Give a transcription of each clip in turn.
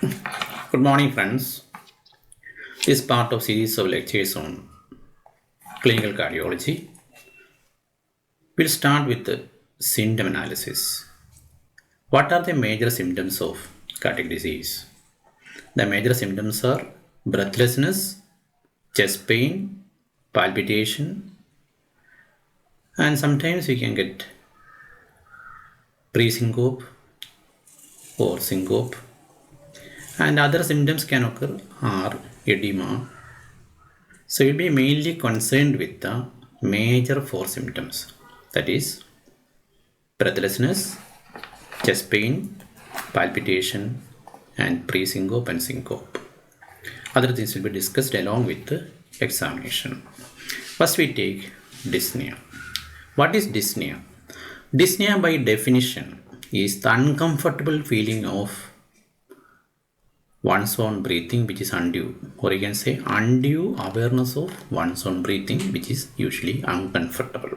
Good morning, friends. This is part of series of lectures on clinical cardiology. We'll start with the symptom analysis. What are the major symptoms of cardiac disease? The major symptoms are breathlessness, chest pain, palpitation, and sometimes we can get pre-syncope or syncope. And other symptoms can occur are edema. So we'll be mainly concerned with the major four symptoms, that is breathlessness, chest pain, palpitation, and pre-syncope and syncope. Other things will be discussed along with the examination. First we take dyspnea. What is dyspnea? Dyspnea by definition is the uncomfortable feeling of one's own breathing which is undue, or you can say undue awareness of one's own breathing which is usually uncomfortable.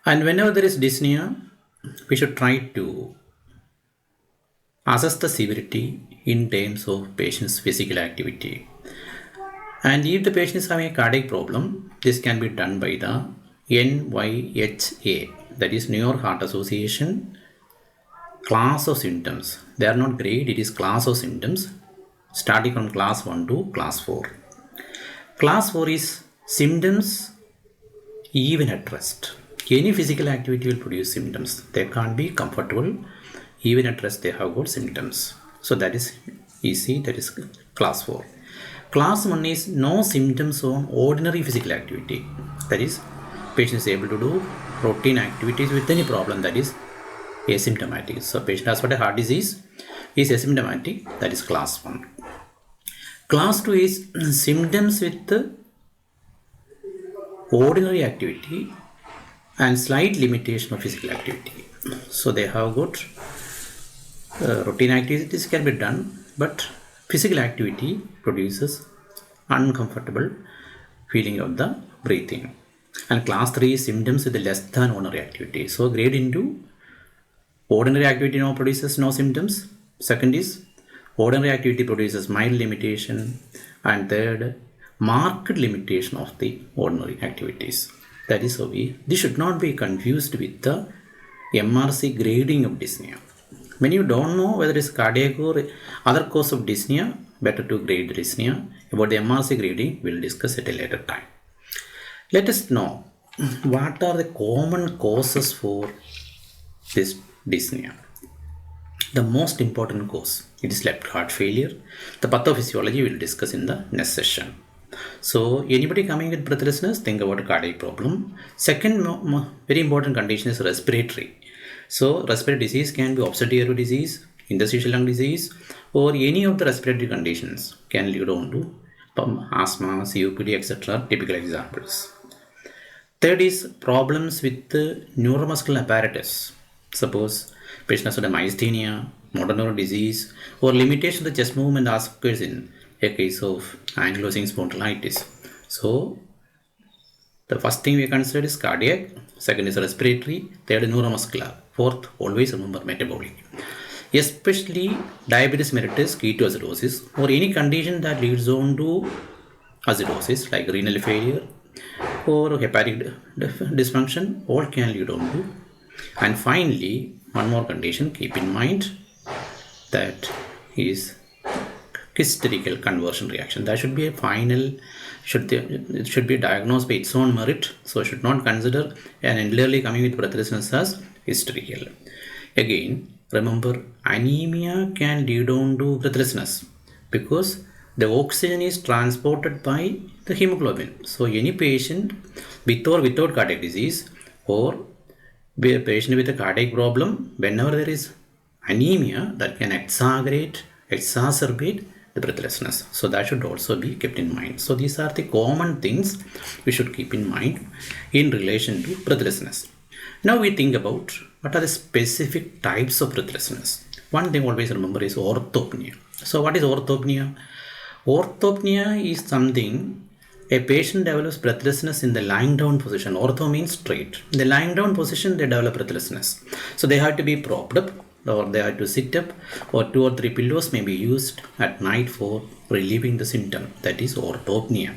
And whenever there is dyspnea, we should try to assess the severity in terms of patient's physical activity. And if the patient is having a cardiac problem, this can be done by the NYHA, that is New York Heart Association class of symptoms. They are not grade, it is class of symptoms starting from class 1 to class 4. Class 4 is symptoms even at rest. Any physical activity will produce symptoms. They can't be comfortable. Even at rest they have got symptoms. So that is easy, that is class 4. Class 1 is no symptoms on ordinary physical activity. That is, patient is able to do routine activities with any problem, that is asymptomatic. So patient has got a heart disease, is asymptomatic, that is class 1. Class 2 is symptoms with ordinary activity and slight limitation of physical activity. So they have got routine activities can be done, but physical activity produces uncomfortable feeling of the breathing. And class 3 is symptoms with less than ordinary activity. So grade into ordinary activity now produces no symptoms. Second is ordinary activity produces mild limitation. And third, marked limitation of the ordinary activities. That is how this should not be confused with the MRC grading of dyspnea. When you don't know whether it's cardiac or other cause of dyspnea, better to grade dyspnea. About the MRC grading, we'll discuss at a later time. Let us know what are the common causes for this dyspnea. The most important cause, it is left heart failure. The pathophysiology we will discuss in the next session. So anybody coming with breathlessness, think about a cardiac problem. Second very important condition is respiratory. So respiratory disease can be obstructive airway disease, interstitial lung disease, or any of the respiratory conditions can lead on to asthma, COPD, etc. Typical examples. Third is problems with the neuromuscular apparatus. Suppose patient has got myasthenia, motor neuron disease, or limitation of the chest movement as occurs in a case of ankylosing spondylitis. So the first thing we consider is cardiac, second is respiratory, third is neuromuscular, fourth always remember metabolic. Especially diabetes mellitus, ketoacidosis, or any condition that leads on to acidosis like renal failure or hepatic dysfunction, all can lead on to. And finally, one more condition, keep in mind, that is hysterical conversion reaction. That should be a final, it should be diagnosed by its own merit. So should not consider an elderly coming with breathlessness as hysterical. Again, remember, anemia can lead on to breathlessness because the oxygen is transported by the hemoglobin. So any patient with or without cardiac disease or a patient with a cardiac problem, whenever there is anemia, that can exacerbate the breathlessness. So that should also be kept in mind. So these are the common things we should keep in mind in relation to breathlessness. Now we think about what are the specific types of breathlessness. One thing always remember is orthopnea. So what is orthopnea? Orthopnea is something a patient develops breathlessness in the lying down position. Ortho means straight. In the lying down position, they develop breathlessness. So they have to be propped up or they have to sit up, or 2 or 3 pillows may be used at night for relieving the symptom, that is orthopnea.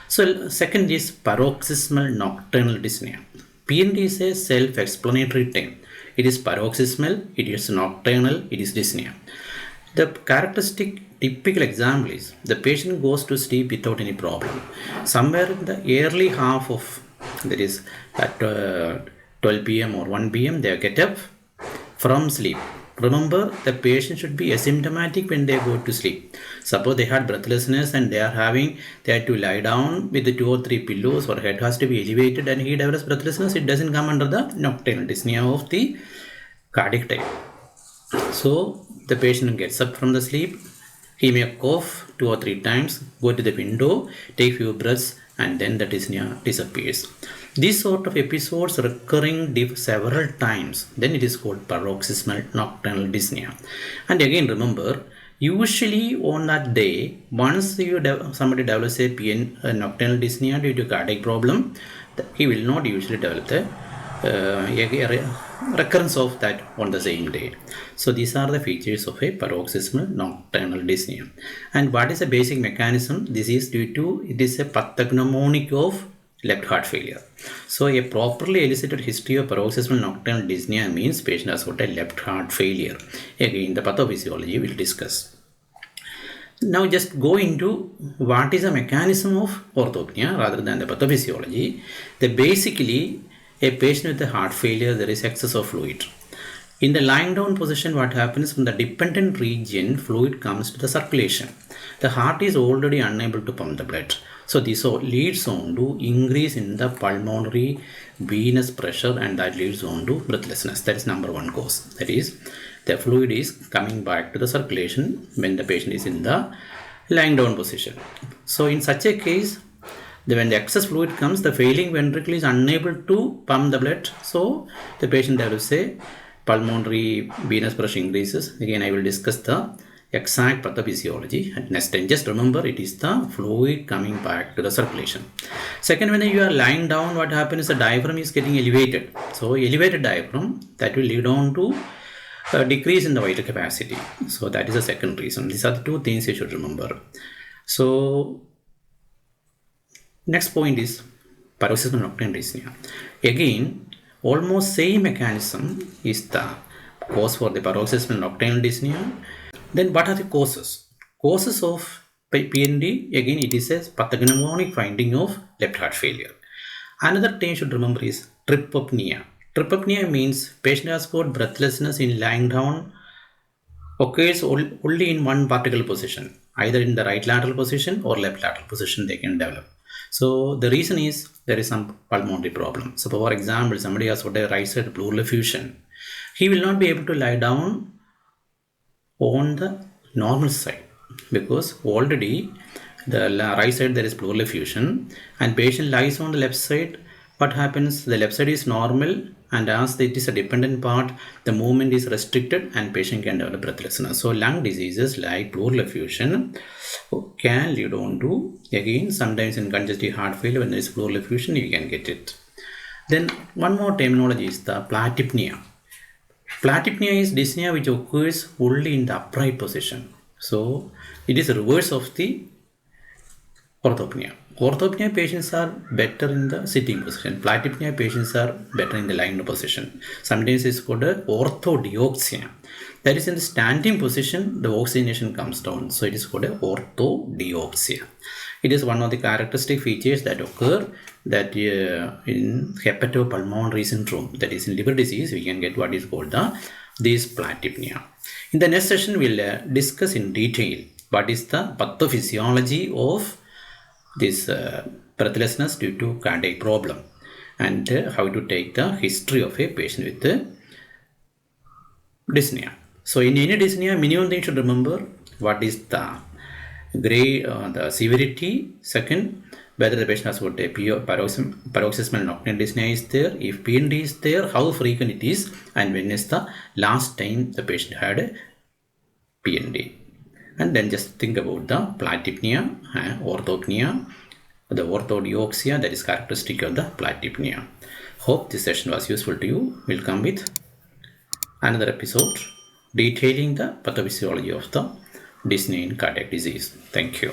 So second is paroxysmal nocturnal dyspnea. PND is a self-explanatory term. It is paroxysmal, it is nocturnal, it is dyspnea. The characteristic typical example is the patient goes to sleep without any problem. Somewhere in the early half of, that is at 12 p.m. or 1 p.m. they get up from sleep. Remember, the patient should be asymptomatic when they go to sleep. Suppose they had breathlessness and they had to lie down with the 2 or 3 pillows, or head has to be elevated, and he develops breathlessness. It doesn't come under the nocturnal dyspnea of the cardiac type. So the patient gets up from the sleep. He may cough 2 or 3 times, go to the window, take few breaths, and then the dyspnea disappears. These sort of episodes recurring several times, then it is called paroxysmal nocturnal dyspnea. And again, remember, usually on that day, once somebody develops a nocturnal dyspnea due to cardiac problem, he will not usually develop the recurrence of that on the same day. So these are the features of a paroxysmal nocturnal dyspnea. And what is the basic mechanism? This is due to, it is a pathognomonic of left heart failure. So a properly elicited history of paroxysmal nocturnal dyspnea means patient has got a left heart failure. Again, the pathophysiology we will discuss. Now just go into what is the mechanism of orthopnea rather than the pathophysiology. Basically, a patient with a heart failure, there is excess of fluid. In the lying down position, what happens, from the dependent region, fluid comes to the circulation. The heart is already unable to pump the blood. So this leads on to increase in the pulmonary venous pressure, and that leads on to breathlessness. That is number one cause. That is, the fluid is coming back to the circulation when the patient is in the lying down position. So in such a case, when the excess fluid comes, the failing ventricle is unable to pump the blood. So the patient develops a pulmonary venous pressure increases. Again, I will discuss the exact pathophysiology at next time. Just remember, it is the fluid coming back to the circulation. Second, when you are lying down, what happens is the diaphragm is getting elevated. So elevated diaphragm, that will lead on to a decrease in the vital capacity. So that is the second reason. These are the two things you should remember. So next point is paroxysmal nocturnal dyspnea. Again, almost same mechanism is the cause for the paroxysmal nocturnal dyspnea. Then what are the causes? Causes of PND, again it is a pathognomonic finding of left heart failure. Another thing you should remember is trypopnea. Trypopnea means patient has got breathlessness in lying down, occurs only in one particular position, either in the right lateral position or left lateral position they can develop. So the reason is there is some pulmonary problem. So for example, somebody has got a right side pleural effusion. He will not be able to lie down on the normal side because already the right side there is pleural effusion and patient lies on the left side. What happens? The left side is normal, and as it is a dependent part, the movement is restricted and patient can develop breathlessness. So lung diseases like pleural effusion can lead on to, again, sometimes in congestive heart failure, when there is pleural effusion, you can get it. Then one more terminology is the platypnea. Platypnea is dyspnea which occurs only in the upright position. So it is the reverse of the orthopnea. Orthopnea patients are better in the sitting position. Platypnea patients are better in the lying position. Sometimes it's called orthodeoxia. That is, in the standing position, the oxygenation comes down. So it is called orthodeoxia. It is one of the characteristic features that occur that in hepatopulmonary syndrome, that is in liver disease, we can get what is called this platypnea. In the next session, we'll discuss in detail what is the pathophysiology of this breathlessness due to cardiac problem and how to take the history of a patient with dyspnea. So in any dyspnea, minimum thing you should remember what is the grade, the severity. Second, whether the patient has got a paroxysmal nocturnal dyspnea is there. If PND is there, how frequent it is, and when is the last time the patient had a PND. And then just think about the platypnea, orthopnea, the orthodeoxia, that is characteristic of the platypnea. Hope this session was useful to you. We'll come with another episode detailing the pathophysiology of the dyspnea in cardiac disease. Thank you.